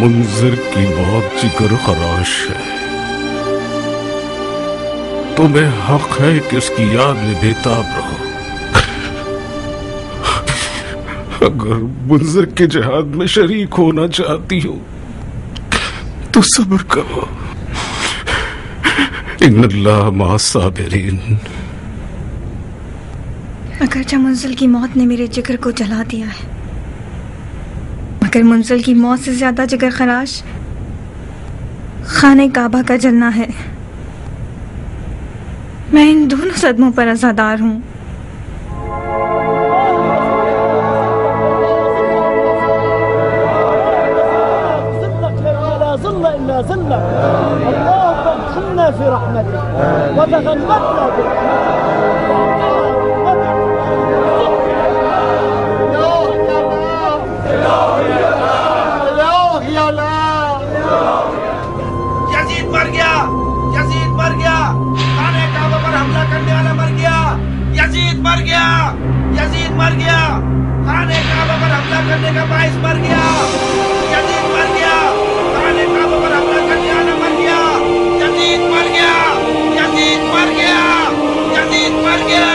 منذر کی موت جگر خراش ہے، تمہیں حق ہے کہ اس کی یاد میں بےتاب رہو۔ اگر منذر کے جہاد میں شریک ہونا چاہتی ہو تو صبر کرو، ان اللہ مع الصابرین۔ اگرچہ منزل کی موت نے میرے جگر کو جلا دیا ہے، مگر منزل کی موت سے زیادہ جگر خراش خانہ کعبہ کا جلنا ہے۔ میں ان دونوں صدموں پر عزادار ہوں۔ یزید مر گیا، یزید مر گیا، خانہ کعبہ پر حملہ کرنے والا مر گیا، یزید مر گیا، یزید مر گیا، خانہ کعبہ پر حملہ کرنے کا باعث مر گیا، یزید مر گیا، خانہ کعبہ پر حملہ کرنے والا مر گیا، یزید مر گیا، یزید مر گیا، یزید مر گیا۔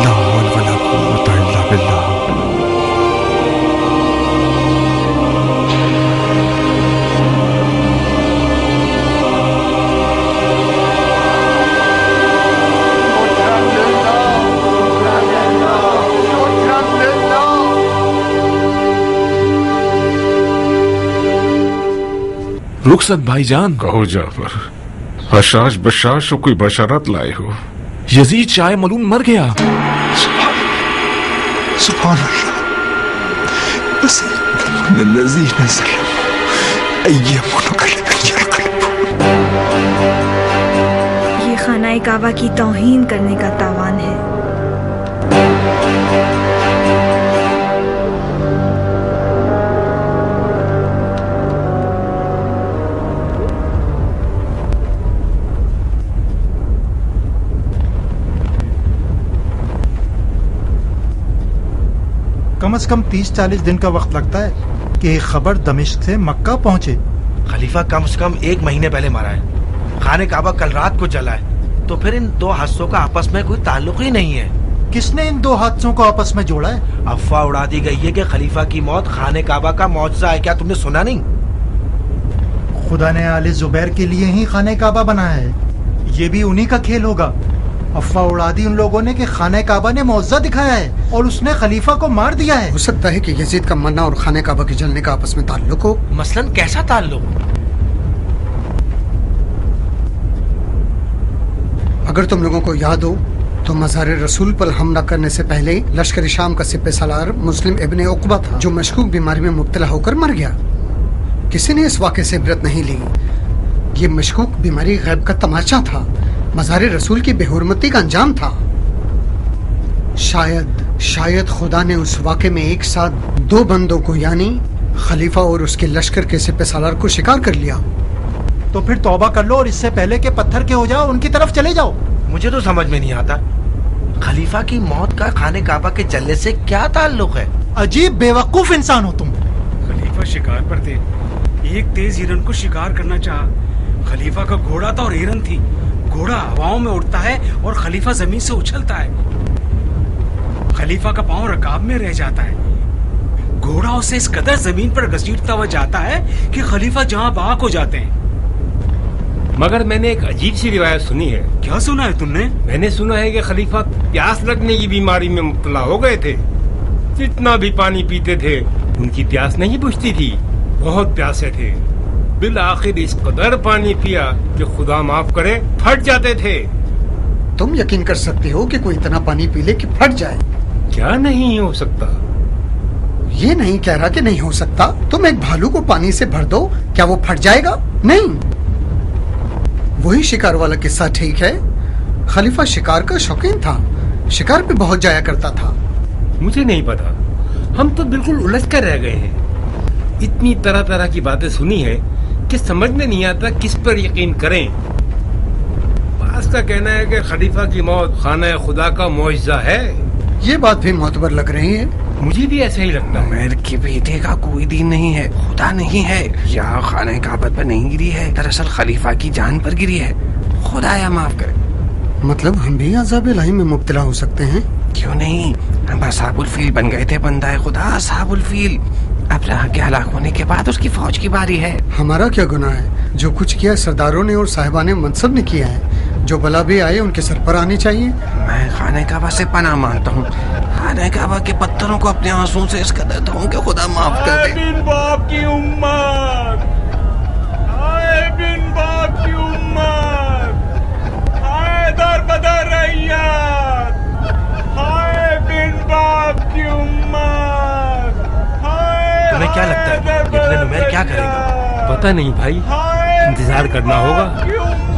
لا حول ولا قوة الا باللہ۔ رخصت بھائی جان، کہو جعفر، حشاش بشاش ہو کوئی بشارت لائے ہو؟ یزید شاہ ملعون مر گیا۔ سبحان اللہ، بس الذي نزل ايامك یہ خانہ کعبہ کی توہین کرنے کا تاوان ہے۔ کم از کم 30-40 دن کا وقت لگتا ہے کہ ایک خبر دمشق سے مکہ پہنچے۔ خلیفہ کم سے کم 1 مہینے پہلے مارا ہے، خانہ کعبہ کل رات کو جلا ہے، تو پھر ان دو حادثوں کا آپس میں کوئی تعلق ہی نہیں ہے۔ کس نے ان دو حادثوں کو آپس میں جوڑا ہے؟ افواہ اڑا دی گئی ہے کہ خلیفہ کی موت خانہ کعبہ کا معجزہ ہے، کیا تم نے سنا نہیں؟ خدا نے آل زبیر کے لیے ہی خانہ کعبہ بنایا ہے، یہ بھی انہی کا کھیل ہوگا۔ افواہ اڑا دی ان لوگوں نے کہ خانہ کعبہ نے معجزہ دکھایا ہے اور اس نے خلیفہ کو مار دیا ہے۔ ہو سکتا ہے کہ یزید کا مرنا اور خانہ کعبہ کے جلنے کا آپس میں تعلق ہو۔ مثلاً کیسا تعلق؟ اگر تم لوگوں کو یاد ہو تو مزار رسول پر حملہ کرنے سے پہلے لشکر شام کا سپہ سالار مسلم ابن عقبہ تھا، جو مشکوک بیماری میں مبتلا ہو کر مر گیا۔ کسی نے اس واقعے سے عبرت نہیں لی۔ یہ مشکوک بیماری غیب کا تماشا تھا، مزار رسول کی بے حرمتی کا انجام تھا۔ شاید خدا نے اس واقعے میں ایک ساتھ 2 بندوں کو، یعنی خلیفہ اور اس کے لشکر کے سپہ سالار کو شکار کر لیا۔ تو پھر توبہ کر لو اور اس سے پہلے کہ پتھر کے ہو جاؤ ان کی طرف چلے جاؤ. مجھے تو سمجھ میں نہیں آتا خلیفہ کی موت کا خانہ کعبہ کے جلنے سے کیا تعلق ہے؟ عجیب بیوقوف انسان ہو تم. خلیفہ شکار پر تھے. ایک تیز ہرن کو شکار کرنا چاہا. خلیفہ کا گھوڑا تھا اور ہرن تھی. گھوڑا ہواؤں میں اڑتا ہے اور خلیفہ زمین سے اچھلتا ہے. خلیفہ کا پاؤں رکاب میں رہ جاتا ہے. گھوڑا اسے اس قدر زمین پر گھسیٹتا ہوا جاتا ہے کہ خلیفہ جہاں بحق ہو جاتے ہیں. مگر میں نے ایک عجیب سی روایت سنی ہے. کیا سنا ہے تم نے؟ میں نے سنا ہے کہ خلیفہ پیاس لگنے کی بیماری میں مبتلا ہو گئے تھے. جتنا بھی پانی پیتے تھے ان کی پیاس نہیں بجھتی تھی. بہت پیاسے تھے. بالآخر اس قدر پانی پیا کہ خدا معاف کرے پھٹ جاتے تھے. تم یقین کر سکتے ہو کہ کوئی اتنا پانی پی لے کہ پھٹ جائے؟ کیا نہیں ہو سکتا؟ یہ نہیں کہہ رہا کہ نہیں ہو سکتا. تم ایک بھالو کو پانی سے بھر دو, کیا وہ پھٹ جائے گا؟ نہیں. وہی شکار والا قصہ ٹھیک ہے. خلیفہ شکار کا شوقین تھا. شکار پہ بہت جایا کرتا تھا. مجھے نہیں پتا. ہم تو بالکل الجھ کر رہ گئے ہیں. اتنی طرح طرح کی باتیں سنی ہیں کہ سمجھ میں نہیں آتا کس پر یقین کریں. بعض کا کہنا ہے کہ خلیفہ کی موت خانہ خدا کا معجزہ ہے. یہ بات بھی معتبر لگ رہی ہے. مجھے بھی ایسا ہی لگتا ہے. عمیر کے بیٹے کا کوئی دین نہیں ہے, خدا نہیں ہے, یا خانہ کعبہ پر نہیں گری ہے, دراصل خلیفہ کی جان پر گری ہے. خدا یا معاف کرے. مطلب ہم بھی عذاب الہی میں مبتلا ہو سکتے ہیں؟ کیوں نہیں, ہم اصحاب الفیل بن گئے تھے. بندہ خدا اصحاب الفیل. اب رہا کے ہلاک ہونے کے بعد اس کی فوج کی باری ہے. ہمارا کیا گناہ ہے؟ جو کچھ کیا سرداروں نے اور صاحبان منصب نے کیا ہے. جو بلا بھی آئے ان کے سر پر آنی چاہیے. میں خانہ کعبہ سے پناہ مانگتا ہوں. خانہ کعبہ کے پتھروں کو اپنے آنسوں سے اس قدر دھوں کہ خدا معاف کر دے. بن باپ کی امت, ہائے بن باپ کی امت, ہائے در بدر ریات, ہائے بن باپ کی امت, ہائے. تمہیں کیا لگتا ہے ابن نمیر کیا کرے گا؟ پتہ نہیں بھائی, انتظار کرنا ہوگا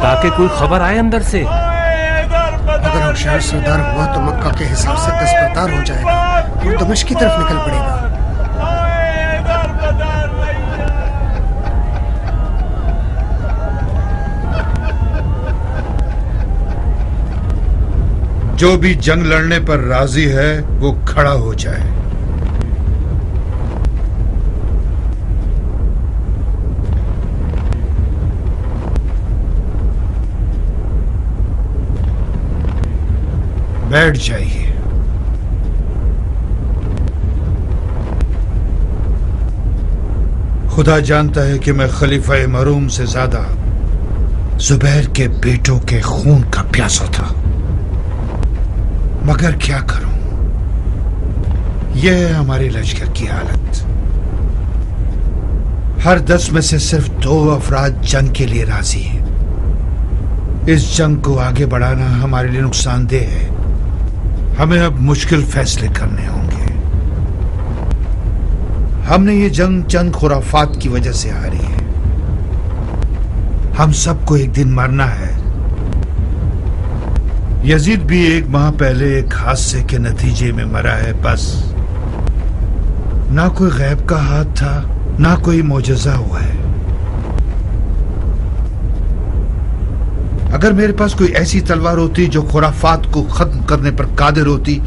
تاکہ کوئی خبر آئے اندر سے. اگر ہوشیار سردار ہوا تو مکہ کے حساب سے دستبردار ہو جائے گا اور دمشق کی طرف نکل پڑے گا. جو بھی جنگ لڑنے پر راضی ہے وہ کھڑا ہو جائے. بیٹھ جائیے. خدا جانتا ہے کہ میں خلیفہ مرحوم سے زیادہ زبیر کے بیٹوں کے خون کا پیاسا تھا, مگر کیا کروں, یہ ہے ہمارے لشکر کی حالت. ہر 10 میں سے صرف 2 افراد جنگ کے لیے راضی ہیں. اس جنگ کو آگے بڑھانا ہمارے لیے نقصان دہ ہے. ہمیں اب مشکل فیصلے کرنے ہوں گے. ہم نے یہ جنگ چند خرافات کی وجہ سے ہاری ہے. ہم سب کو ایک دن مرنا ہے. یزید بھی 1 ماہ پہلے ایک حادثے کے نتیجے میں مرا ہے. بس نہ کوئی غیب کا ہاتھ تھا, نہ کوئی معجزہ ہوا ہے. اگر میرے پاس کوئی ایسی تلوار ہوتی جو خرافات کو ختم کرنے پر قادر ہوتی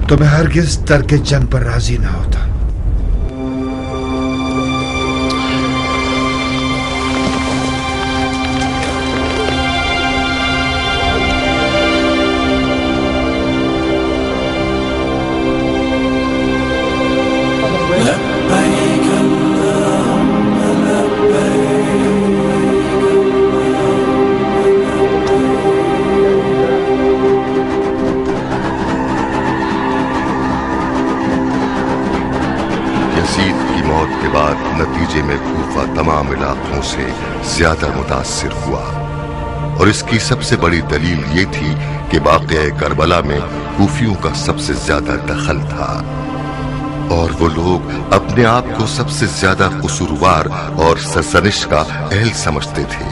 تو میں ہرگز ترک جنگ پر راضی نہ ہوتا. نتیجے میں کوفہ تمام علاقوں سے زیادہ متاثر ہوا, اور اس کی سب سے بڑی دلیل یہ تھی کہ واقعہ کربلا میں کوفیوں کا سب سے زیادہ دخل تھا, اور وہ لوگ اپنے آپ کو سب سے زیادہ قصوروار اور سرزنش کا اہل سمجھتے تھے.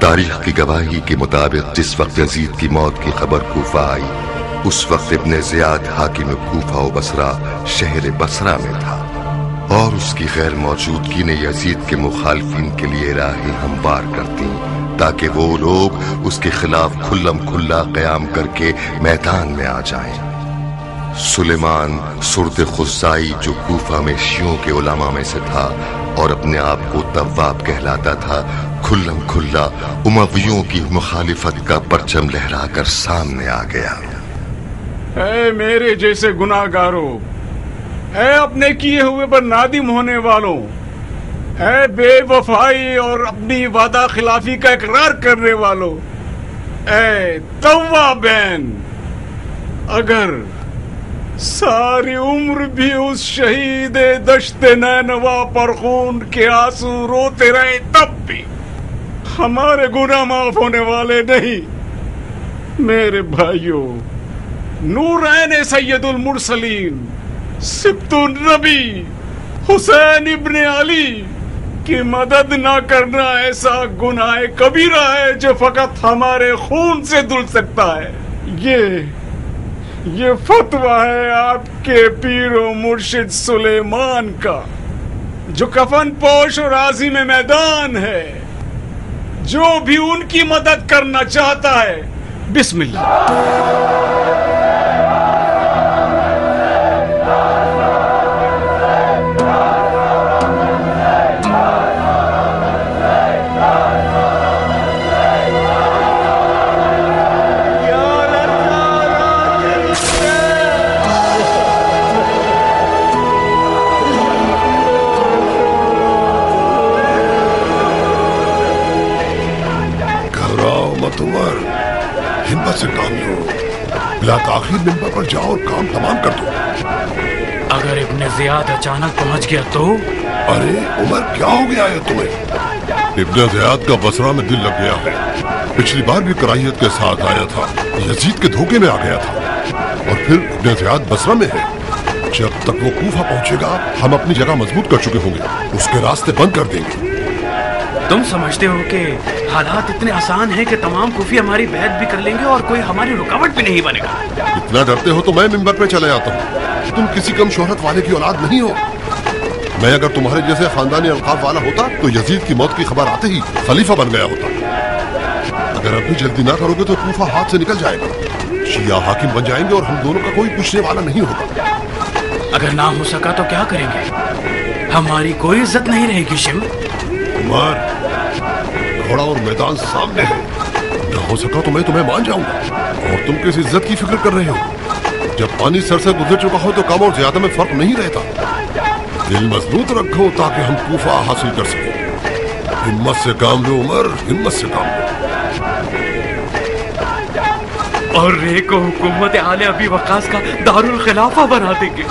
تاریخ کی گواہی کے مطابق جس وقت یزید کی موت کی خبر کوفہ آئی, اس وقت ابن زیاد حاکم کوفہ و بصرہ شہر بصرہ میں تھا, اور اس کی غیر موجودگی نے یزید کے مخالفین کے لیے راہیں ہموار کر دیں تاکہ وہ لوگ اس کے خلاف کھلم کھلا قیام کر کے میدان میں آ جائیں۔ سلیمان سرد خزائی جو کوفہ میں شیعوں کے علماء میں سے تھا اور اپنے آپ کو تواب کہلاتا تھا، کھلم کھلا امویوں کی مخالفت کا پرچم لہرا کر سامنے آ گیا۔ اے میرے جیسے گناہگاروں، اے اپنے کیے ہوئے پر نادم ہونے والوں، اے بے وفائی اور اپنی وعدہ خلافی کا اقرار کرنے والوں، اے توابین، اگر ساری عمر بھی اس شہید دشت نینوا پر خون کے آنسو روتے رہے تب بھی ہمارے گناہ معاف ہونے والے نہیں۔ میرے بھائیوں، نورین سید المرسلین سبط النبی حسین ابن علی کی مدد نہ کرنا ایسا گناہ کبیرہ ہے جو فقط ہمارے خون سے دھل سکتا ہے۔ یہ فتویٰ ہے آپ کے پیر و مرشد سلیمان کا، جو کفن پوش اور عازم میدان ہے۔ جو بھی ان کی مدد کرنا چاہتا ہے، بسم اللہ۔ عمر، ہمت سے کام لو، بلا تاخیر ممبر پر جاؤ اور کام تمام کر دو۔ اگر ابن زیاد اچانک پہنچ گیا تو؟ ارے عمر، کیا ہو گیا ہے تمہیں؟ ابن زیاد کا بصرہ میں دل لگ گیا ہے۔ پچھلی بار بھی کراہیت کے ساتھ آیا تھا، یزید کے دھوکے میں آ گیا تھا، اور پھر ابن زیاد بصرہ میں ہے۔ جب تک وہ کوفہ پہنچے گا ہم اپنی جگہ مضبوط کر چکے ہوں گے، اس کے راستے بند کر دیں گے۔ تم سمجھتے ہو کہ حالات اتنے آسان ہیں کہ تمام کوفی ہماری بیعت بھی کر لیں گے اور کوئی ہماری رکاوٹ بھی نہیں بنے گا؟ اتنا ڈرتے ہو تو میں ممبر پہ چلے آتا ہوں۔ تم کسی کم شہرت والے کی اولاد نہیں ہو۔ میں اگر تمہارے جیسے خاندانی القاب والا ہوتا تو یزید کی موت کی خبر آتے ہی خلیفہ بن گیا ہوتا۔ اگر ابھی جلدی نہ کرو گے تو کوفہ ہاتھ سے نکل جائے گا، شیعہ حاکم بن جائیں گے اور ہم دونوں کا کوئی پوچھنے والا نہیں ہوگا۔ اگر نہ ہو سکا تو کیا کریں گے؟ ہماری کوئی عزت نہیں رہے گی شم۔ عمر، گھوڑا اور میدان سامنے ہے، نہ ہو سکا تو میں تمہیں مان جاؤں گا، اور تم کس عزت کی فکر کر رہے ہو؟ جب پانی سر سے گزر چکا ہو تو کم اور زیادہ میں فرق نہیں رہتا۔ دل مضبوط رکھو تاکہ ہم کوفہ حاصل کر سکیں۔ ہمت سے کام لو عمر، ہمت سے کام لو۔ اور رے کو حکومت آل ابی وقاص کا دارالخلافہ بنا دیں گے۔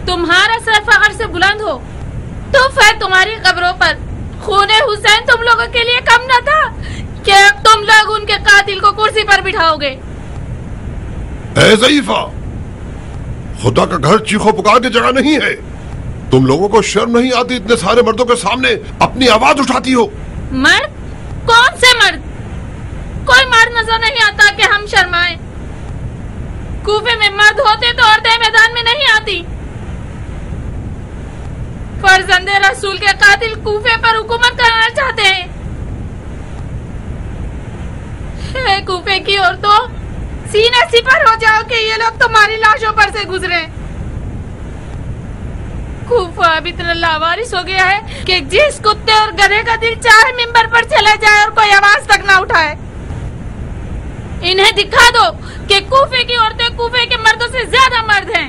تمہارا سر فخر سے بلند ہو تو پھر تمہاری قبروں پر خون حسین تم لوگوں کے لیے کم نہ تھا کہ تم لوگ ان کے قاتل کو کرسی پر بٹھاؤ گے؟ اے ضعیفہ، خدا کا گھر چیخو پکار کی جگہ نہیں ہے۔ تم لوگوں کو شرم نہیں آتی اتنے سارے مردوں کے سامنے اپنی آواز اٹھاتی ہو؟ مرد؟ کون سے مرد؟ کوئی مرد نظر نہیں آتا کہ ہم شرمائیں۔ कूफे में मर्द होते तो औरतें मैदान में नहीं आती। फर्जंदे रसूल के कातिल कूफे पर हुकूमत करना चाहते हैं। हे कूफे की औरतों, सीना सिपर हो जाओ कि ये लोग तुम्हारी लाशों पर से गुजरे। कूफा अब इतना लावारिस हो गया है कि जिस कुत्ते और गधे का दिल चाहे मिंबर पर चला जाए और कोई आवाज तक ना उठाए। इन्हें दिखा दो कि कूफे की औरतें कूफे के मर्दों से ज्यादा मर्द हैं।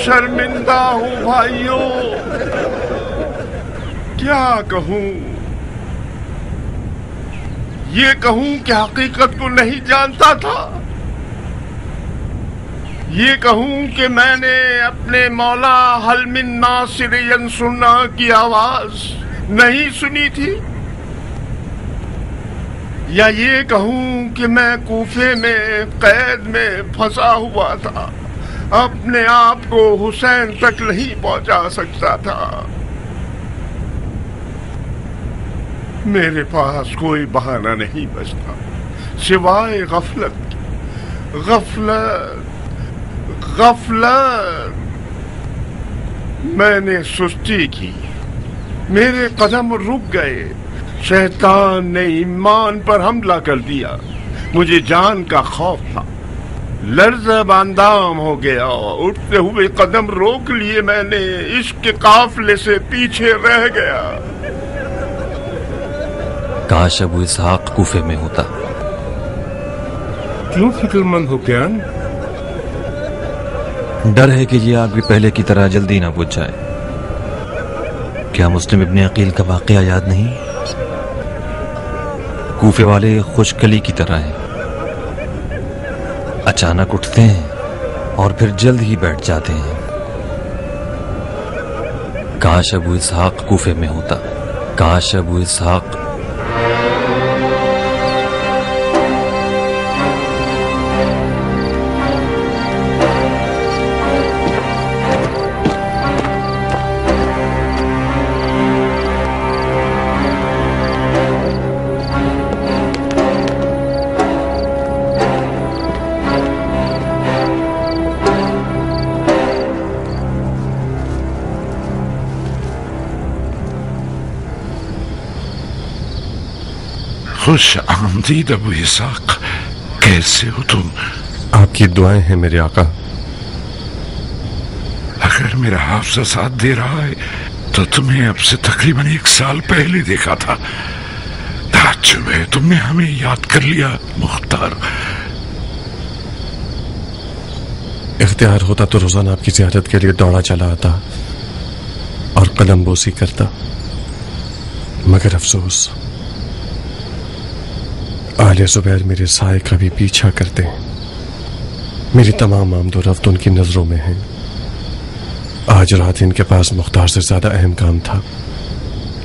शर्मिंदा हूं भाइयों, क्या कहूं? ये कहूं कि हकीकत को नहीं जानता था, ये कहूं कि मैंने अपने मौला हल मिन नासिर यंसुरना की आवाज नहीं सुनी थी, या ये कहूं कि मैं कूफे में कैद में फंसा हुआ था, अपने आप को हुसैन तक नहीं पहुंचा सकता था। मेरे पास कोई बहाना नहीं बचता सिवाय गफलत की। गफलत। मैंने सुस्ती की, मेरे कदम रुक गए। शैतान ने ईमान पर हमला कर दिया। मुझे जान का खौफ था, लर्ज़ बांदाम हो गया। उठते हुए कदम रोक लिए मैंने, इश्क के काफले से पीछे रह गया। काश अबू इसहाक कूफे में होता। क्यों फिक्रमंद हो प्यान? डर है कि ये आग भी पहले की तरह जल्दी ना बुझ जाए। क्या मुस्लिम इब्ने अकील का वाकया याद नहीं? कूफे वाले खुशकली की तरह हैं, अचानक उठते हैं और फिर जल्द ही बैठ जाते हैं। काश अबू इसहाक कूफे में होता। काश अबू इसहाक। खुश आमदीद अबू इसहाक, कैसे हो तुम? आपकी दुआएं हैं मेरे आका। अगर मेरा हाफजा साथ दे रहा है तो तुम्हें अब से तकरीबन 1 साल पहले देखा था। ताज्जुब है तुमने हमें याद कर लिया मुख्तार। इख्तियार होता तो रोजाना आपकी ज़ियारत के लिए दौड़ा चला आता और कलम बोसी करता, मगर अफसोस आले ज़ुबैर मेरे साए का भी पीछा करते हैं। मेरी तमाम आमदो रफ्त उनकी नजरों में है। आज रात इनके पास मुख्तार से ज्यादा अहम काम था।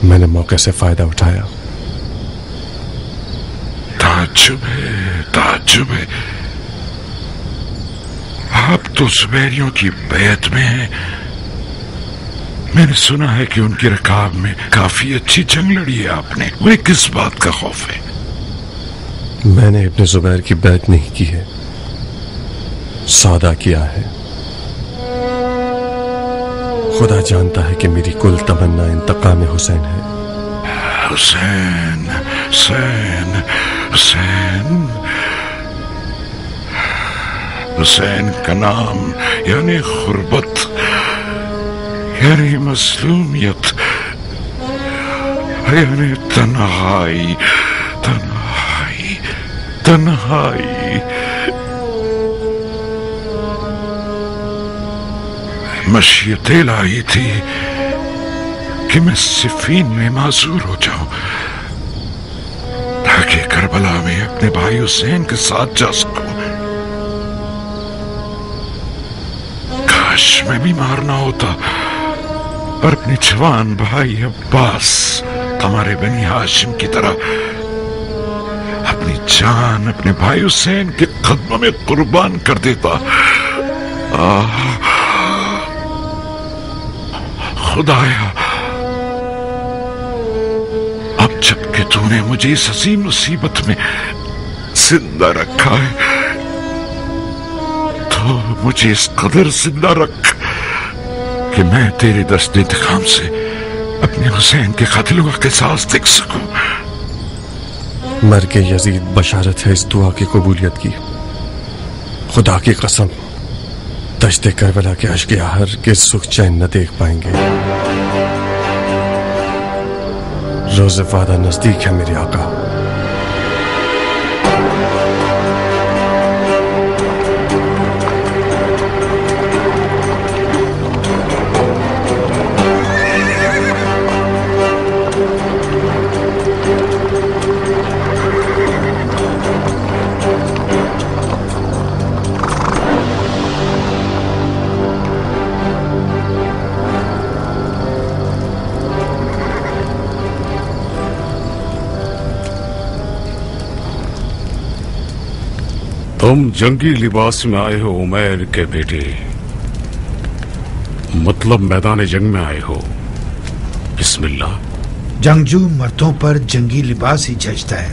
मैंने मौके से फायदा उठाया। ताज्जुब है। आप तो ज़ुबैरियों की बैत में हैं। मैंने सुना है कि उनकी रकाब में काफी अच्छी जंग लड़ी है आपने। वह किस बात का खौफ है? मैंने इब्ने ज़ुबैर की बैत नहीं की है, सौदा किया है। खुदा जानता है कि मेरी कुल तमन्ना इंतकाम हुसैन है। हुसैन हुसैन हुसैन हुसैन का नाम यानी गुर्बत, यानी मसलूमियत, यानी तन्हाई। मशीयतें लाई थी कि मैं सिफीन में माजूर हो जाऊं, ताकि करबला में अपने भाई हुसैन के साथ जा सकूं। काश मैं भी मारना होता और अपने जवान भाई अब्बास हमारे बनी हाशिम की तरह अपनी जान अपने भाई हुसैन के कदमों में कुर्बान कर देता। खुदाया, अब जबकि तूने मुझे इस हसीन मुसीबत में जिंदा रखा है, तो मुझे इस कदर जिंदा रख कि मैं तेरे दस्त इंतकाम से अपने हुसैन के कातिलों का किसास देख सकूं। मर के यजीद बशारत है इस दुआ की कबूलियत की। खुदा की कसम, दश्ते करबला के अश्कियार के सुख चैन न देख पाएंगे। रोज़ वादा नजदीक है मेरे आका। तुम जंगी लिबास में आए हो उमैर के बेटे, मतलब मैदान जंग में आए हो। बिस्मिल्लाह। जंगजू मर्दों पर जंगी लिबास ही जचता है,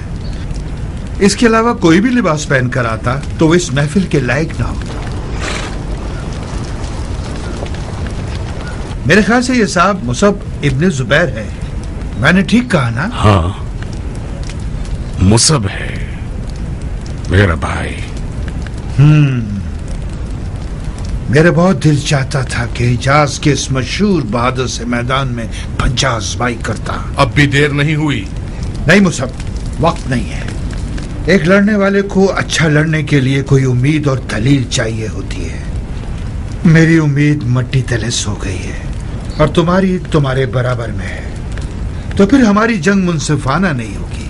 इसके अलावा कोई भी लिबास पहन कर आता तो वो इस महफिल के लायक ना होता। मेरे ख्याल से ये साहब मुसब इब्ने जुबैर है, मैंने ठीक कहा ना? हाँ, मुसब है मेरा भाई। मेरा बहुत दिल चाहता था कि हिजाज के इस मशहूर बहादुर से मैदान में पंजा आजमाई करता। अब भी देर नहीं हुई। नहीं मुसब, वक्त नहीं है। एक लड़ने वाले को अच्छा लड़ने के लिए कोई उम्मीद और दलील चाहिए होती है। मेरी उम्मीद मट्टी तले सो गई है और तुम्हारी तुम्हारे बराबर में है, तो फिर हमारी जंग मुनसिफाना नहीं होगी।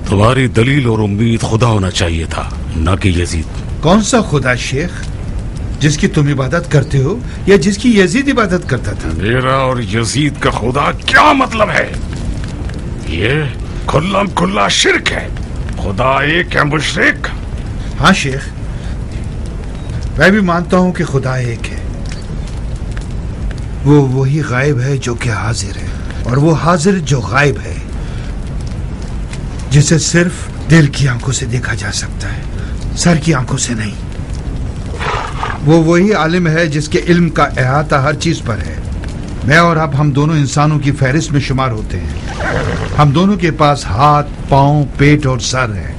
तुम्हारी दलील और उम्मीद खुदा होना चाहिए था, न कि यजीद। कौन सा खुदा शेख, जिसकी तुम इबादत करते हो या जिसकी यजीद इबादत करता था? मेरा और यजीद का खुदा क्या मतलब है? ये खुल्लम खुल्ला शिर्क है। खुदा एक है, मुशरिक। हाँ शेख, मैं भी मानता हूं कि खुदा एक है। वो वही गायब है जो कि हाजिर है, और वो हाजिर जो गायब है, जिसे सिर्फ दिल की आंखों से देखा जा सकता है, सर की आंखों से नहीं। वो वही आलिम है जिसके इल्म का अहाता हर चीज पर है। मैं और आप, हम दोनों इंसानों की फहरिस्त में शुमार होते हैं। हम दोनों के पास हाथ, पांव, पेट और सर है।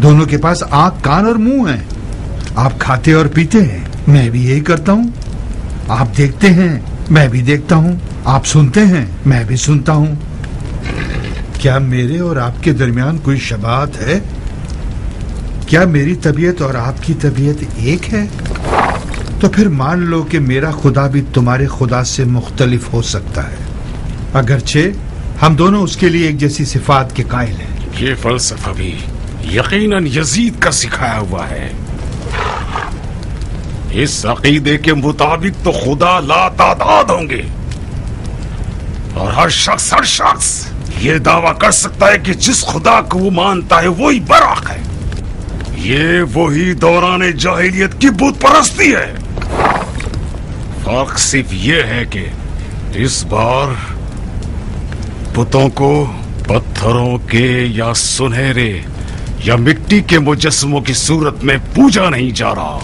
दोनों के पास आंख, कान और मुंह है। आप खाते और पीते हैं, मैं भी यही करता हूँ। आप देखते हैं, मैं भी देखता हूँ। आप सुनते हैं, मैं भी सुनता हूँ। क्या मेरे और आपके दरमियान कोई शबाहत है? क्या मेरी तबीयत और आपकी तबीयत एक है? तो फिर मान लो कि मेरा खुदा भी तुम्हारे खुदा से मुख्तलिफ हो सकता है, अगरचे हम दोनों उसके लिए एक जैसी सिफात के कायल हैं। ये फलसफा भी यकीनन यजीद का सिखाया हुआ है। इस अकीदे के मुताबिक तो खुदा लातादाद होंगे, और हर शख्स ये दावा कर सकता है कि जिस खुदा को वो मानता है वही बराक है। ये वही दौरान जाहिलियत की बुत परस्ती है। फर्क सिर्फ ये है कि इस बार बुतों को पत्थरों के या सुनहरे या मिट्टी के मुजस्समों की सूरत में पूजा नहीं जा रहा।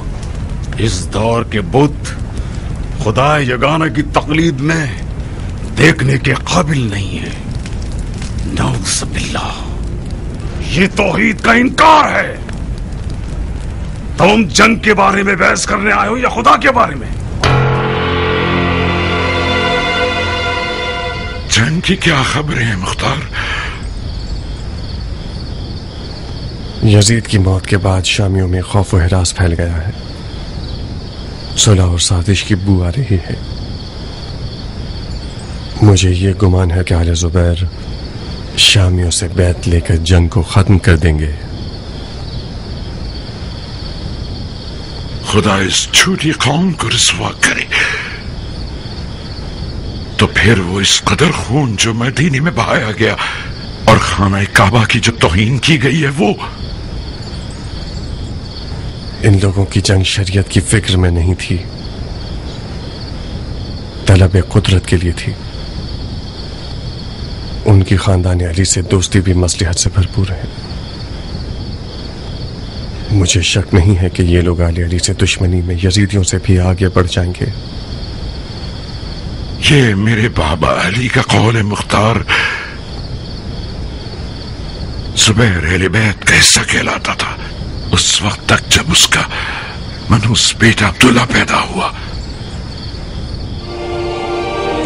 इस दौर के बुत खुदा यगाना की तकलीद में देखने के काबिल नहीं है। नऊज़ बिल्लाह, ये तौहीद का इनकार है। तुम जंग के बारे में बहस करने आए हो या खुदा के बारे में? जंग की क्या खबरें हैं मुख्तार? यजीद की मौत के बाद शामियों में खौफ व हिरास फैल गया है। सुलह और साजिश की बू आ रही है। मुझे ये गुमान है कि आले जुबैर शामियों से बैत लेकर जंग को खत्म कर देंगे। खुदा इस झूठी कौम को रुसवा करे तो फिर वो इस कदर खून जो मदीने में बहाया गया और खाना काबा की जो तौहीन की गई है वो। इन लोगों की जंग शरीयत की फिक्र में नहीं थी, तलब कुदरत के लिए थी। उनकी खानदान अली से दोस्ती भी मसलहत से भरपूर है। मुझे शक नहीं है कि ये लोग आले अली से दुश्मनी में यजीदियों से भी आगे बढ़ जाएंगे। ये मेरे बाबा अली का कौल मुख्तार जुबैर अहले बैत का हिस्सा कहलाता था, उस वक्त तक जब उसका मनहूस बेटा अब्दुल्ला पैदा हुआ।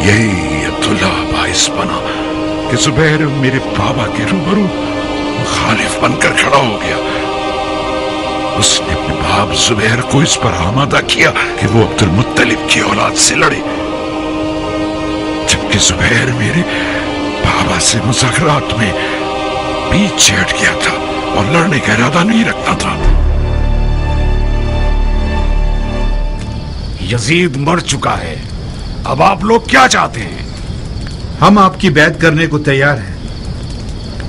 यही अब्दुल्ला बाइस बना कि जुबैर मेरे बाबा के रूबरू मुखालिफ बनकर खड़ा हो गया। उसने अपने बाप जुबैर को इस पर आमादा किया कि वो अब्दुल मुत्तलिब की औलाद से लड़े, जबकि जुबैर मेरे बाबा से मुज़ाकरात में पीछे हट गया था और लड़ने का इरादा नहीं रखता था। यजीद मर चुका है, अब आप लोग क्या चाहते हैं? हम आपकी बैत करने को तैयार हैं,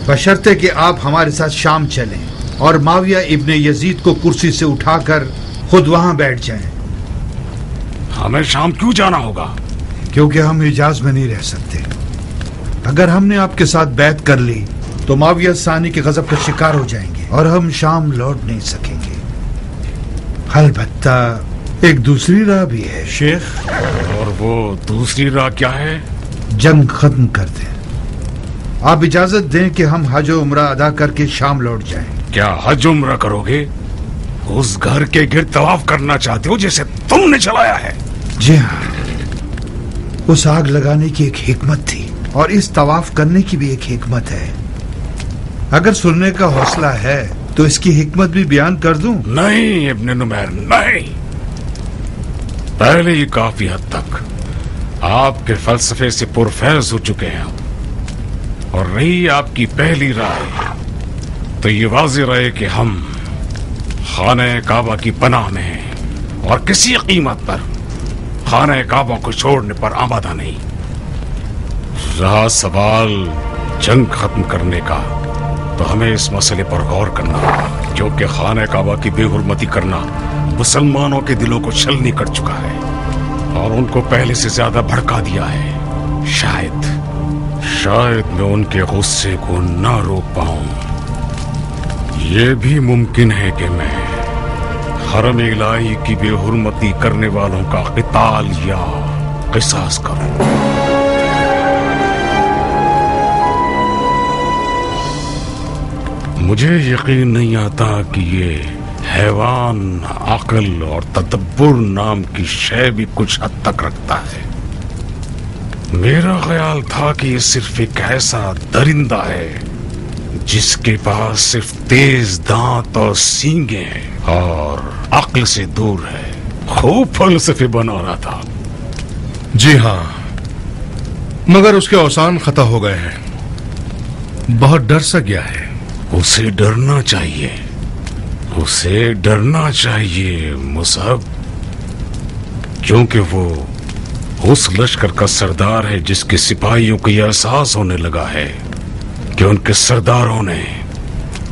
बशर्ते कि आप हमारे साथ शाम चलें और माविया इब्ने यजीद को कुर्सी से उठाकर खुद वहां बैठ जाएं। हमें शाम क्यों जाना होगा? क्योंकि हम हिजाज में नहीं रह सकते। अगर हमने आपके साथ बैत कर ली तो माविया सानी के गजब का शिकार हो जाएंगे और हम शाम लौट नहीं सकेंगे। अलबत्ता एक दूसरी राह भी है शेख। और वो दूसरी राह क्या है? जंग खत्म कर दें। आप इजाजत दें कि हम हज और उम्रा अदा करके शाम लौट जाएं। क्या हज उम्रा करोगे? उस घर के गिर्द तवाफ करना चाहते हो जिसे तुमने चलाया है? जी हाँ, उस आग लगाने की एक हिकमत थी और इस तवाफ करने की भी एक हिकमत है। अगर सुनने का हौसला है तो इसकी हिकमत भी बयान कर दूं? नहीं इब्ने नुमैर, नहीं। पहले ही काफी हद तक आपके फलसफे से पुरफैज हो चुके हैं और रही आपकी पहली राय तो ये वाज़ेह रहे कि हम खाने काबा की पनाह में हैं और किसी कीमत पर खाने काबा को छोड़ने पर आमादा नहीं। रहा सवाल जंग खत्म करने का तो हमें इस मसले पर गौर करना होगा, क्योंकि खाने काबा की बेहुरमती करना मुसलमानों के दिलों को छलनी कर चुका है और उनको पहले से ज्यादा भड़का दिया है। शायद मैं उनके गुस्से को ना रोक पाऊं। ये भी मुमकिन है कि मैं हरम इलाही की बेहुरमती करने वालों का क़िताल या क़िसास करूं। मुझे यकीन नहीं आता कि ये हैवान अक्ल और तदब्बुर नाम की शय भी कुछ हद तक रखता है। मेरा ख्याल था कि ये सिर्फ एक ऐसा दरिंदा है जिसके पास सिर्फ तेज दांत और सींगे हैं और अक्ल से दूर है। खूब फलसफे बना रहा था। जी हाँ, मगर उसके औसान खता हो गए हैं, बहुत डर सा गया है। उसे डरना चाहिए, उसे डरना चाहिए मुसहब, क्योंकि वो उस लश्कर का सरदार है जिसके सिपाहियों को यह एहसास होने लगा है कि उनके सरदारों ने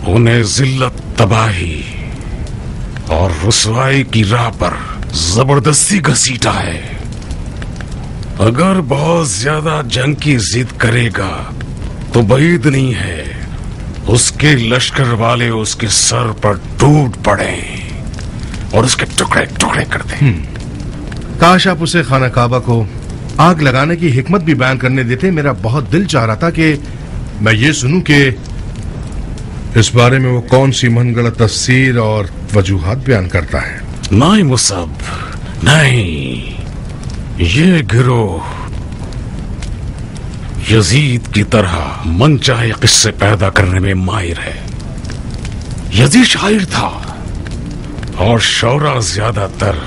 उन्हें जिल्लत, तबाही और रुसवाई की राह पर जबरदस्ती घसीटा है। अगर बहुत ज्यादा जंग की जिद करेगा तो बईद नहीं है उसके लश्कर वाले उसके सर पर टूट पड़े और उसके टुकड़े टुकड़े कर दें। काश आप उसे खाना काबा को आग लगाने की हिकमत भी बयान करने देते। मेरा बहुत दिल चाह रहा था कि मैं ये सुनूं कि इस बारे में वो कौन सी मनगढ़ंत तफसीर और वजूहात बयान करता है। नहीं मुसब, नहीं। ये गिरोह यजीद की तरह मनचाहे किस्से पैदा करने में माहिर है। यजीद शायर था और शौरा ज्यादातर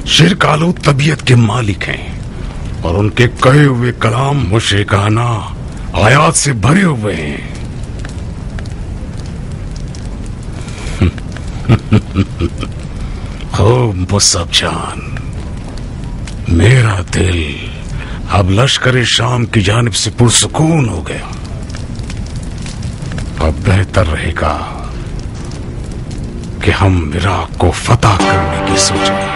शिरकालू तबीयत के मालिक हैं। और उनके कहे हुए कलाम मुशरिकाना आयात से भरे हुए हैं। हो मुसअब जान, मेरा दिल अब लश्कर शाम की जानिब से पुरसुकून हो गया। अब बेहतर रहेगा कि हम इराक को फतह करने की सोचें।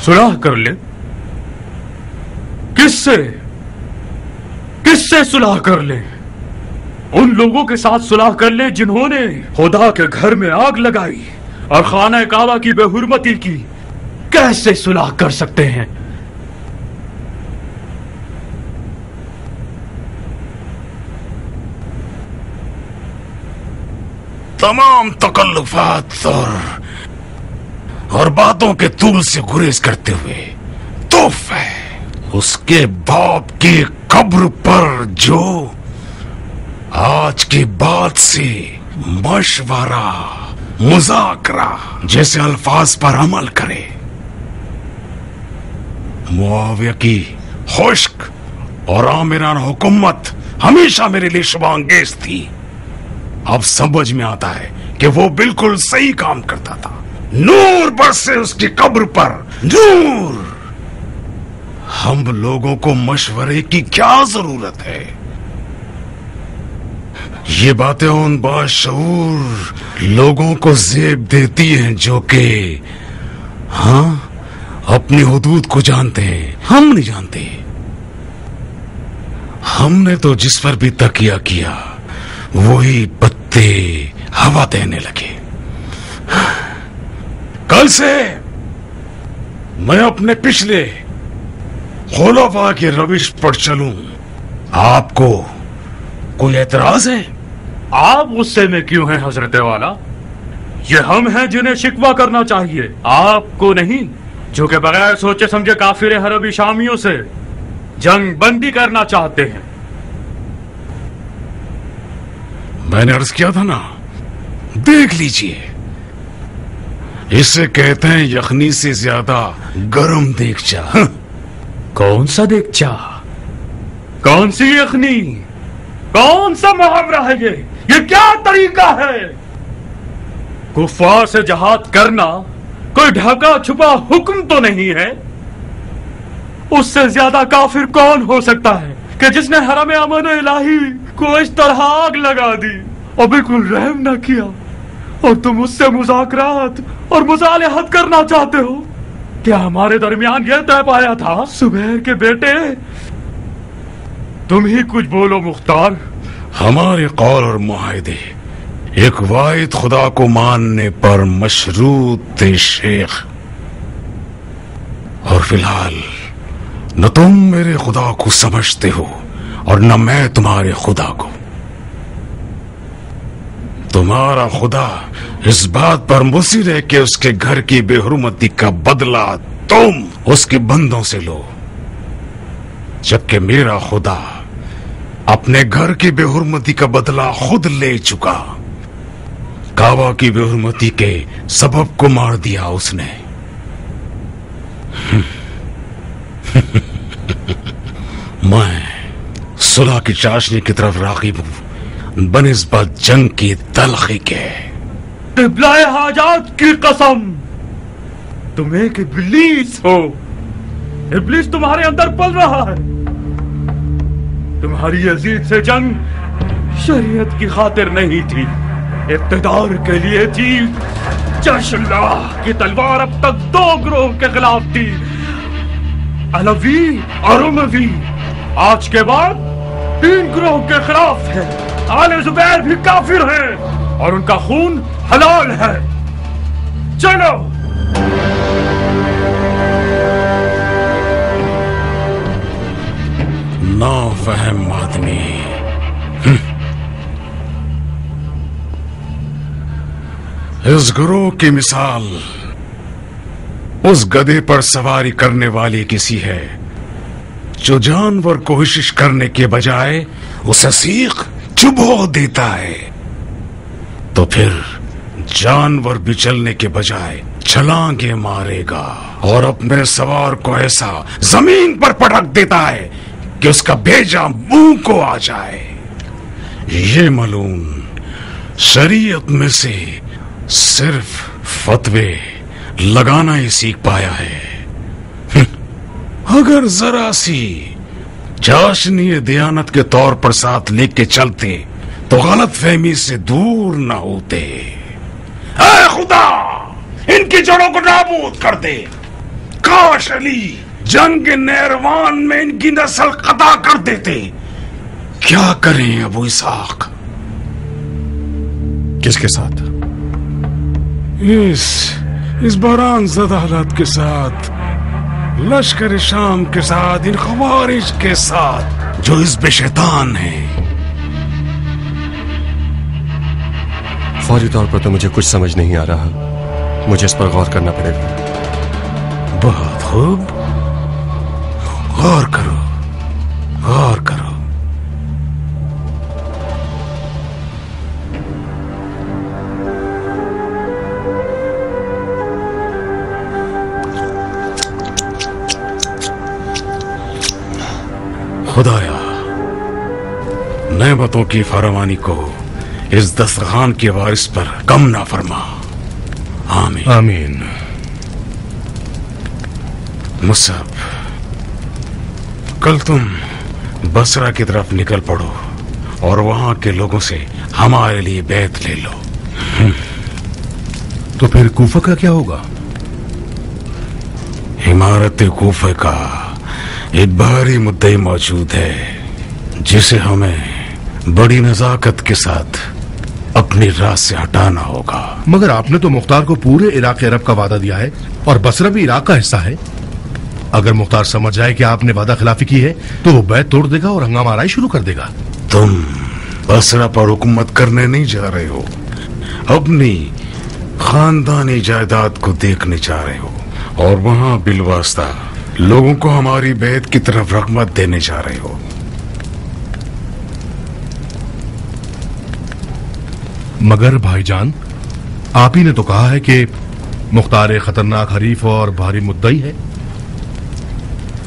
सुलह कर ले। किससे सुलह कर ले? उन लोगों के साथ सुलह कर ले जिन्होंने खुदा के घर में आग लगाई और खाना काबा की बेहुरमती की। कैसे सुलह कर सकते हैं? तमाम तकल्लुफात और बातों के तूल से गुरेज करते हुए तोहफे उसके बाप की कब्र पर जो आज के बाद से मशवरा मुज़ाकरा जैसे अल्फाज पर अमल करे। मुआविया की खुश्क और आमिराना हुकूमत हमेशा मेरे लिए शुभांगेज थी। अब समझ में आता है कि वो बिल्कुल सही काम करता था। नूर बरसे उसकी कब्र पर, नूर। हम लोगों को मशवरे की क्या जरूरत है? ये बातें उन बाशऊर लोगों को ज़ेब देती हैं जो कि अपनी हुदूद को जानते हैं। हम नहीं जानते। हमने तो जिस पर भी तकिया किया वही पत्ते हवा देने लगे। कल से मैं अपने पिछले खुलफा की रविश पर चलूं। आपको कोई एतराज है? आप गुस्से में क्यों हैं हजरत वाला? ये हम हैं जिन्हें शिकवा करना चाहिए, आपको नहीं, जो कि बगैर सोचे समझे काफिर हरबी शामियों से जंग बंदी करना चाहते हैं। मैंने अर्ज किया था ना, देख लीजिए, इसे कहते हैं यखनी से ज्यादा गरम देगचा। कौन सा देगचा? कौन सी यखनी? कौन सा मुहावरा है ये क्या तरीका है? कुफार से जहाद करना कोई ढका छुपा हुक्म तो नहीं है। उससे ज्यादा काफिर कौन हो सकता है कि जिसने हरम अमन इलाही को इस तरह आग लगा दी और बिल्कुल रहम न किया, और तुम उससे मुज़ाकरात और मुसालहत करना चाहते हो? क्या हमारे दरमियान यह तय पाया था? सुबैर के बेटे, तुम ही कुछ बोलो मुख्तार। हमारे कौल और मुआहदे एक वाहिद खुदा को मानने पर मशरूत थे शेख, और फिलहाल न तुम मेरे खुदा को समझते हो और न मैं तुम्हारे खुदा को। तुम्हारा खुदा इस बात पर मुसिर है कि उसके घर की बेहुरमती का बदला तुम उसके बंदों से लो, जबकि मेरा खुदा अपने घर की बेहुरमती का बदला खुद ले चुका। काबा की बेहुरमती के सबब को मार दिया उसने। मैं सुलह की चाशनी की तरफ राग़िब हूं बनिस्बत जंग की तलखी के। क़िबला-ए हाजात की कसम, तुम एक इब्लीस हो। इब्लीस तुम्हारे अंदर पल रहा है। तुम्हारी यजीद से जंग शरीयत की खातिर नहीं थी, इक़्तिदार के लिए थी। जशल्लाह की तलवार अब तक दो ग्रोह के खिलाफ थी, अलवी और उमवी। आज के बाद 3 ग्रोह के खिलाफ है। आले जुबैर भी काफिर हैं और उनका खून हलाल है। चलो। नाफहम आदमी। इस गुरु की मिसाल उस गधे पर सवारी करने वाली किसी है जो जानवर कोशिश करने के बजाय उसे सीख चुभो देता है। तो फिर जानवर भी चलने के बजाय छलांगे मारेगा और अपने सवार को ऐसा जमीन पर पटक देता है कि उसका भेजा मुंह को आ जाए। ये मलून शरीयत में से सिर्फ फतवे लगाना ही सीख पाया है। अगर जरा सी चाशनीय दयानत के तौर पर साथ लेके चलते तो गलत फहमी से दूर न होते। ऐ खुदा, इनकी जड़ों को नाबूद कर दे। काश अली जंग नैरवान में इनकी नस्ल कता कर देते। क्या करें अबू इसहाक? किसके साथ? इस बहरान ज़दा हालात के साथ, लश्कर शाम के साथ, इन खवारिज के साथ जो हिज़्ब शैतान है। फौरी तौर पर तो मुझे कुछ समझ नहीं आ रहा, मुझे इस पर गौर करना पड़ेगा। बहुत खूब, गौर करो, गौर करो। खुदाया, नेमतों की फरावानी को इस दस्तरखान के वारिस पर कम ना फरमा। आमीन आमीन। मुसअब, कल तुम बसरा की तरफ निकल पड़ो और वहां के लोगों से हमारे लिए बैत ले लो। तो फिर कूफा का क्या होगा? इमारत कूफा का एक भारी मुद्दई मौजूद है जिसे हमें बड़ी नजाकत के साथ अपनी राह से हटाना होगा। मगर आपने तो मुख्तार को पूरे इराक अरब का वादा दिया है और बसरा भी इराक का हिस्सा है। अगर मुख्तार समझ जाए कि आपने वादा खिलाफी की है तो वो बैत तोड़ देगा और हंगामा आराई शुरू कर देगा। तुम बसरा पर हुकूमत करने नहीं जा रहे हो, अपनी खानदानी जायदाद को देखने जा रहे हो और वहां बिलवास्ता लोगों को हमारी बैत की तरफ रग़बत देने जा रहे हो। मगर भाईजान, आप ही ने तो कहा है कि मुख्तार एक खतरनाक हरीफ और भारी मुद्दई है।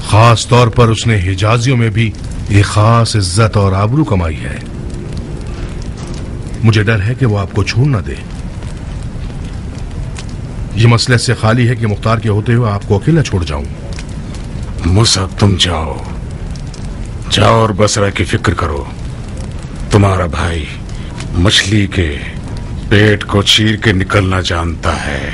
खास तौर पर उसने हिजाजियों में भी एक खास इज्जत और आबरू कमाई है। मुझे डर है कि वो आपको छोड़ ना दे। ये मसले से खाली है कि मुख्तार के होते हुए आपको अकेला छोड़ जाऊं। मुसअब, तुम जाओ जाओ और बसरा की फिक्र करो। तुम्हारा भाई मछली के पेट को चीर के निकलना जानता है।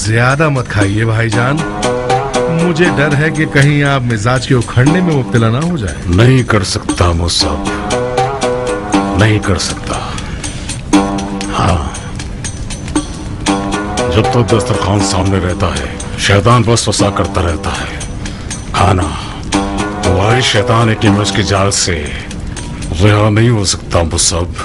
ज्यादा मत खाइए भाईजान, मुझे डर है कि कहीं आप मिजाज के उखड़ने में मुब्तला ना हो जाए। नहीं कर सकता मुसअब, नहीं कर सकता। हाँ, जब तक दस्तरखान सामने रहता है शैतान बस वसा करता रहता है। खाना वही शैतान है कि मैं उसके जाल से रिहा नहीं हो सकता मुसअब।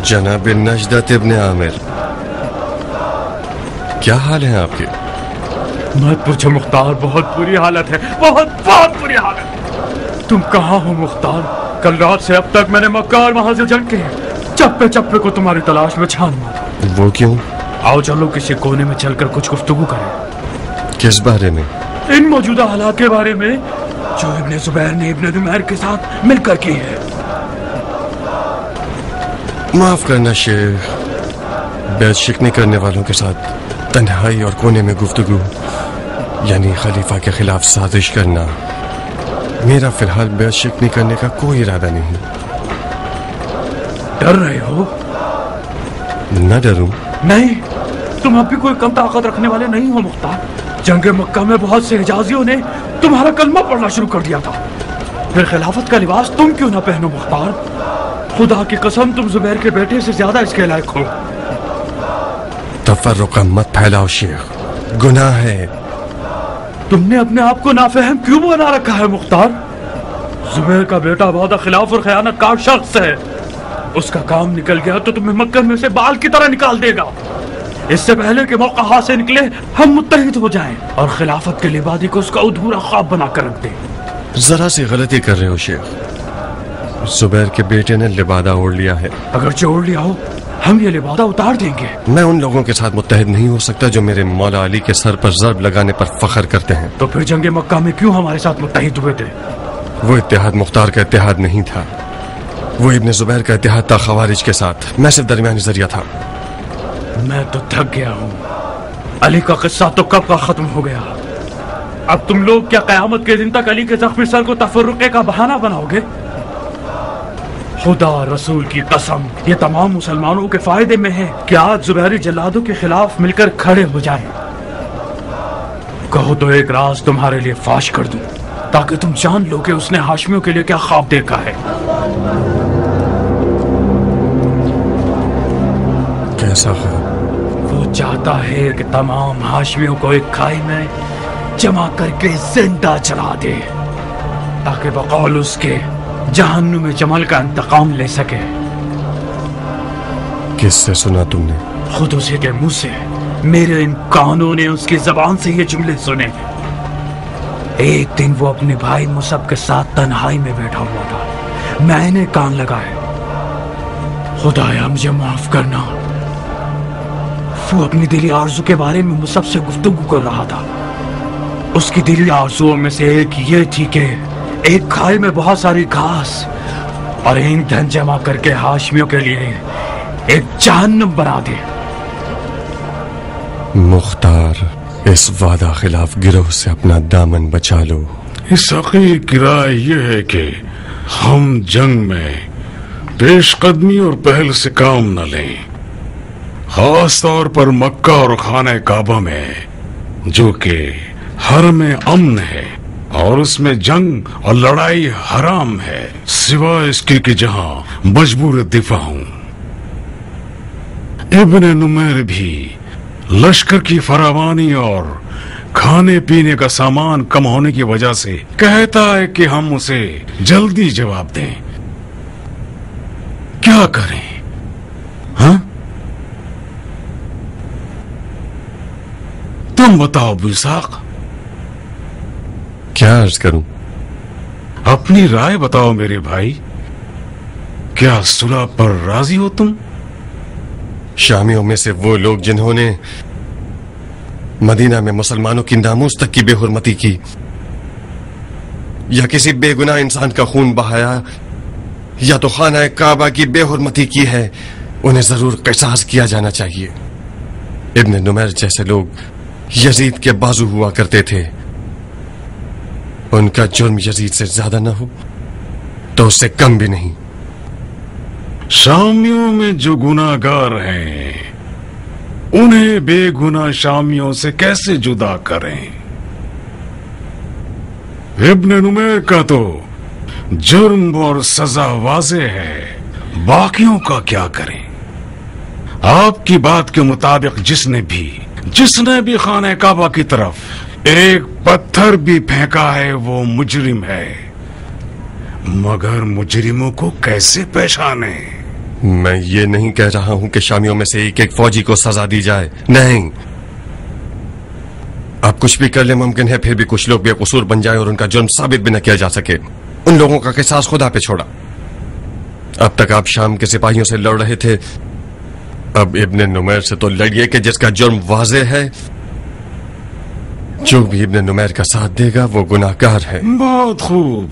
जनाब नजदत इब्ने आमिर, क्या हाल है आपके? मत पूछो मुख्तार, बहुत बुरी हालत है, बहुत बुरी हालत। तुम कहाँ हो मुख्तार? कल रात से अब तक मैंने मक्कार वहां से जंग के चप्पे चप्पे को तुम्हारी तलाश में छान मारा। वो क्यों? आओ चलो किसी कोने में चलकर कुछ गुफ्तगू करें। किस बारे में? इन मौजूदा हालात के बारे में जो इब्ने जुबैर ने इब्ने नुमैर के साथ मिलकर की है। माफ करना शेख, बैत शिकनी करने वालों के साथ तन्हाई और कोने में गुफ्तगू यानी खलीफा के खिलाफ साजिश करना, मेरा फिलहाल बैत शिकनी करने का कोई इरादा नहीं। डर रहे हो? न डरूं? नहीं, तुम अब भी कोई कम ताकत रखने वाले नहीं हो मुख्तार। जंग मक्का में बहुत से हिजाजियों ने तुम्हारा कलमा पढ़ना शुरू कर दिया था, फिर खिलाफत का लिबास तुम क्यों ना पहनो मुख्तार? खुदा की कसम तुम जुबैर के बेटे से ज्यादा इसके लायक हो। तफर्रुक़ मत फैलाओ शेख, गुनाह है। तुमने अपने आप को नाफहम क्यों बना रखा है मुख्तार? जुबैर का बेटा वादा खिलाफ और खयानतकार शख्स है। उसका काम निकल गया तो तुम्हें मक्का में से बाल की तरह निकाल देगा। इससे पहले कि मौका हाथ से निकले हम मुत्तहिद हो जाएं और खिलाफत के लिबादी को उसका अधूरा ख्वाब बना कर रख दें। जरा सी गलती कर रहे हो शेख, जुबैर के बेटे ने लिबादा ओढ़ लिया है। अगर ओढ़ लिया हो हम ये लिबादा उतार देंगे। मैं उन लोगों के साथ मुत्तहिद नहीं हो सकता जो मेरे मौला अली के सर पर ज़र्ब लगाने पर फख्र करते हैं। तो फिर जंग मक्का में क्यों हमारे साथ मुत्तहिद हुए थे? वो इत्तेहाद मुख्तार का इत्तेहाद नहीं था, वो इब्ने जुबैर का इत्तेहाद था खवारिज के साथ। मैं सिर्फ दरमियानी जरिया था। मैं तो थक गया हूँ। अली का किस्सा तो कब का खत्म हो गया। अब तुम लोग क्या कयामत के दिन तक अली के जख्मी सर को तफर्रुक़े का बहाना बनाओगे? खुदा रसूल की कसम, ये तमाम मुसलमानों के फायदे में है कि आज जुबैरी जल्लादों के खिलाफ मिलकर खड़े हो जाएं। कहो तो एक राज तुम्हारे लिए फाश कर दूं, ताकि तुम जान लो कि उसने हाशमियों के लिए क्या ख्वाब देखा है। कैसा ख्वाब? वो चाहता है कि तमाम हाशमियों को एक खाई में जमा करके जिंदा जला दे, ताकि बकौल उसके जहन्नुम में जमल का इंतकाम ले सके। किससे सुना तुमने? खुद उसी के मुंह से। मेरे इन कानों ने उसकी जबान से ये जुमले सुने। एक दिन वो अपने भाई मुसब के साथ तन्हाई में बैठा हुआ था, मैंने कान लगाए। खुदाया मुझे माफ करना। वो अपनी दिली आरज़ू के बारे में मुसब से गुफ्तगू कर रहा था। उसकी दिली आरज़ुओं में से एक ये थी कि एक खाई में बहुत सारी घास और ईंधन जमा करके हाशमियों के लिए एक जहन्नुम बना दे। मुख्तार, इस वादा खिलाफ गिरोह से अपना दामन बचा लो। इस हकीक की राय यह है कि हम जंग में पेशकदमी और पहल से काम न लें, खास तौर पर मक्का और खाने काबा में, जो कि हरम अमन है और उसमें जंग और लड़ाई हराम है, सिवाय इसके कि जहां मजबूर दिफा हूं। इब्ने नुमैर भी लश्कर की फरावानी और खाने पीने का सामान कम होने की वजह से कहता है कि हम उसे जल्दी जवाब दें। क्या करें? हाँ, तुम बताओ बिसाक। क्या अर्ज करूं? अपनी राय बताओ मेरे भाई। क्या सुलह पर राजी हो तुम? शामियों में से वो लोग जिन्होंने मदीना में मुसलमानों की नामूस तक की बेहुरमती की या किसी बेगुनाह इंसान का खून बहाया या तो खाना काबा की बेहुरमती की है, उन्हें जरूर क़िसास किया जाना चाहिए। इब्ने नुमैर जैसे लोग यजीद के बाजू हुआ करते थे। उनका जुर्म यजीद से ज्यादा न हो तो उससे कम भी नहीं। शामियों में जो गुनाहगार हैं उन्हें बेगुनाह शामियों से कैसे जुदा करें? इब्ने नुमैर का तो जुर्म और सजा वाज़ेह है, बाकियों का क्या करें? आपकी बात के मुताबिक जिसने भी खाने काबा की तरफ एक पत्थर भी फेंका है वो मुजरिम है, मगर मुजरिमों को कैसे पहचाने? मैं ये नहीं कह रहा हूं कि शामियों में से एक एक फौजी को सजा दी जाए, नहीं। आप कुछ भी कर ले मुमकिन है फिर भी कुछ लोग बेकसूर बन जाए और उनका जुर्म साबित भी न किया जा सके। उन लोगों का क़िसास खुदा पे छोड़ा। अब तक आप शाम के सिपाहियों से लड़ रहे थे, अब इब्ने नुमैर से तो लड़िए कि जिसका जुर्म वाज़ेह है। जो भी इब्ने नुमैर का साथ देगा वो गुनाहगार है। बहुत खूब,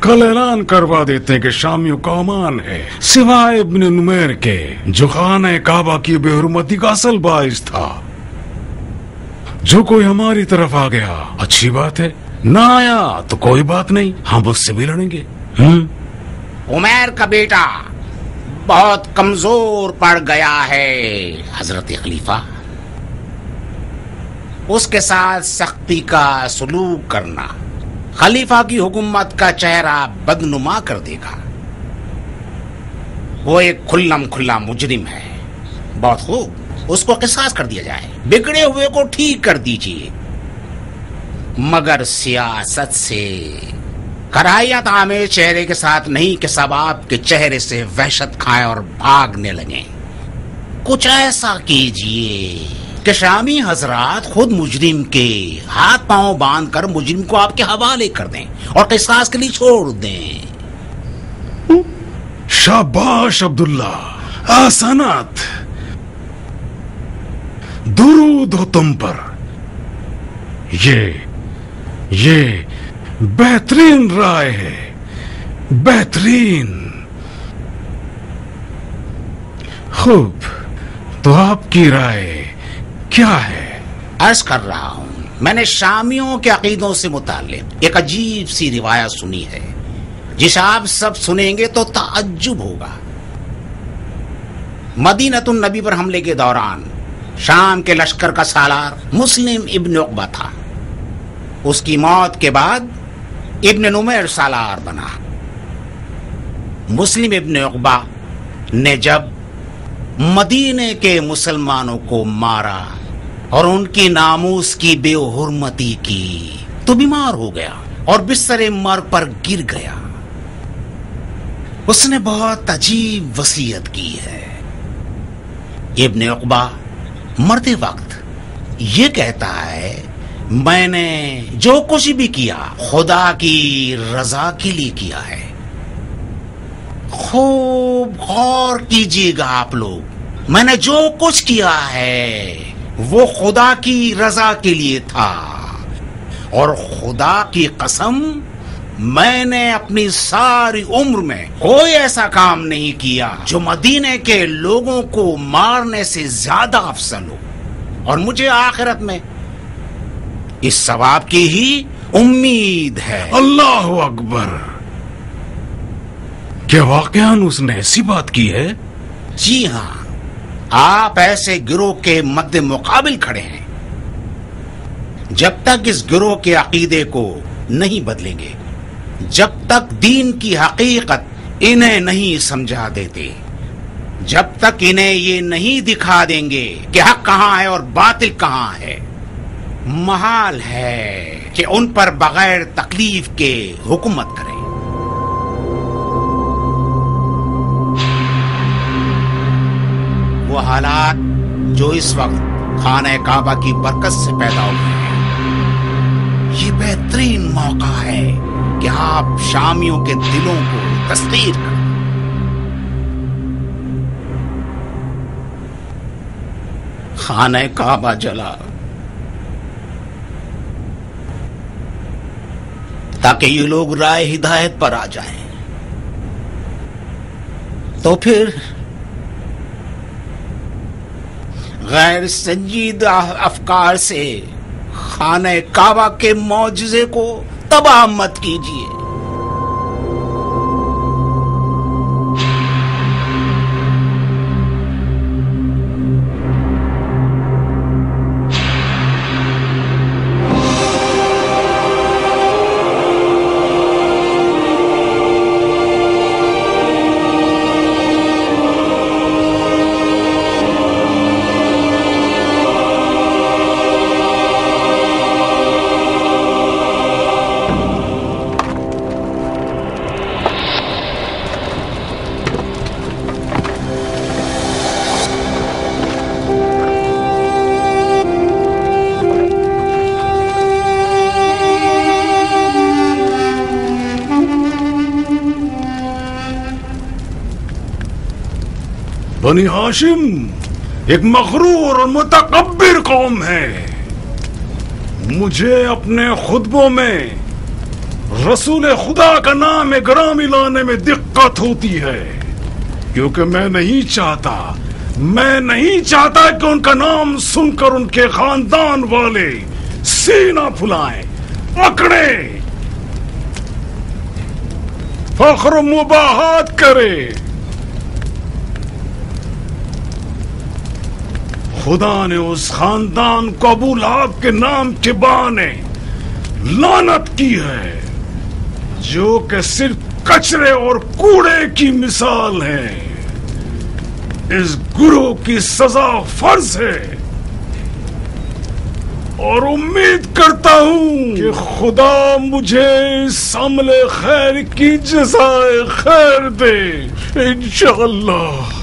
कल ऐलान करवा देते हैं कि शामियों का अमान है, सिवाय इब्ने नुमैर के जो खाने काबा की बेहुरमती का असल बाइस था। जो कोई हमारी तरफ आ गया अच्छी बात है, ना आया तो कोई बात नहीं, हम उससे भी लड़ेंगे। उमैर का बेटा बहुत कमजोर पड़ गया है हजरत खलीफा। उसके साथ सख्ती का सलूक करना खलीफा की हुकूमत का चेहरा बदनुमा कर देगा। वो एक खुल्लम खुल्ला मुजरिम है। बहुत खूब, उसको किसास कर दिया जाए, बिगड़े हुए को ठीक कर दीजिए। मगर सियासत से कराहियत आमेज चेहरे के साथ नहीं कि सब आपके चेहरे से वहशत खाएं और भागने लगे। कुछ ऐसा कीजिए कि शामी हजरात खुद मुजरिम के हाथ पांव बांध कर मुजरिम को आपके हवाले कर दें और किसास के लिए छोड़ दें। शाबाश अब्दुल्ला, आसानात। दुरूद हो तुम पर। ये बेहतरीन राय है, बेहतरीन। खूब, तो आपकी राय क्या है? अर्ज कर रहा हूं, मैंने शामियों के अकीदों से मुताल्लिक एक अजीब सी रिवायत सुनी है, जिसे आप सब सुनेंगे तो ताज्जुब होगा। मदीनतुन नबी पर हमले के दौरान शाम के लश्कर का सालार मुस्लिम इब्न उक़बा था। उसकी मौत के बाद इब्न नुमैर सालार बना। मुस्लिम इब्न उक़बा ने जब मदीने के मुसलमानों को मारा और उनकी नामूस की बेहुरमती की तो बीमार हो गया और बिस्तरे मर्ग पर गिर गया। उसने बहुत अजीब वसीयत की है। इब्न उक़बा मरते वक्त ये कहता है, मैंने जो कुछ भी किया खुदा की रजा के लिए किया है। खूब गौर कीजिएगा आप लोग, मैंने जो कुछ किया है वो खुदा की रजा के लिए था, और खुदा की कसम मैंने अपनी सारी उम्र में कोई ऐसा काम नहीं किया जो मदीने के लोगों को मारने से ज्यादा अफसल हो, और मुझे आखिरत में इस सवाब की ही उम्मीद है। अल्लाह अकबर। क्या वाकयान उसने ऐसी बात की है? जी हाँ, आप ऐसे गिरोह के मद्दे मुकाबिल खड़े हैं। जब तक इस गिरोह के अकीदे को नहीं बदलेंगे, जब तक दीन की हकीकत इन्हें नहीं समझा देते, जब तक इन्हें ये नहीं दिखा देंगे कि हक कहां है और बातिल कहां है, महाल है कि उन पर बगैर तकलीफ के हुकूमत करें। वो हालात जो इस वक्त खाने काबा की बरकत से पैदा हुए हैं, ये बेहतरीन मौका है कि आप शामियों के दिलों को तस्लीर करें। खाने काबा जला ताकि ये लोग राय हिदायत पर आ जाएं, तो फिर गैर संजीदा अफकार से खाने काबा के मौजज़े को तबाह मत कीजिए। बनी हाशिम एक मगरूर और मुतकब्बिर कौम है। मुझे अपने खुतबों में रसूल खुदा का नाम ग्रामी लाने में दिक्कत होती है, क्योंकि मैं नहीं चाहता कि उनका नाम सुनकर उनके खानदान वाले सीना फुलाएं, अकड़े, फख्र मुबाहात करे। खुदा ने उस खानदान को अबू लहब के नाम के बहाने लानत की है, जो कि सिर्फ कचरे और कूड़े की मिसाल है। इस गुरु की सजा फर्ज है और उम्मीद करता हूं कि खुदा मुझे इस अमल खैर की जज़ाए खैर दे, इंशाअल्लाह।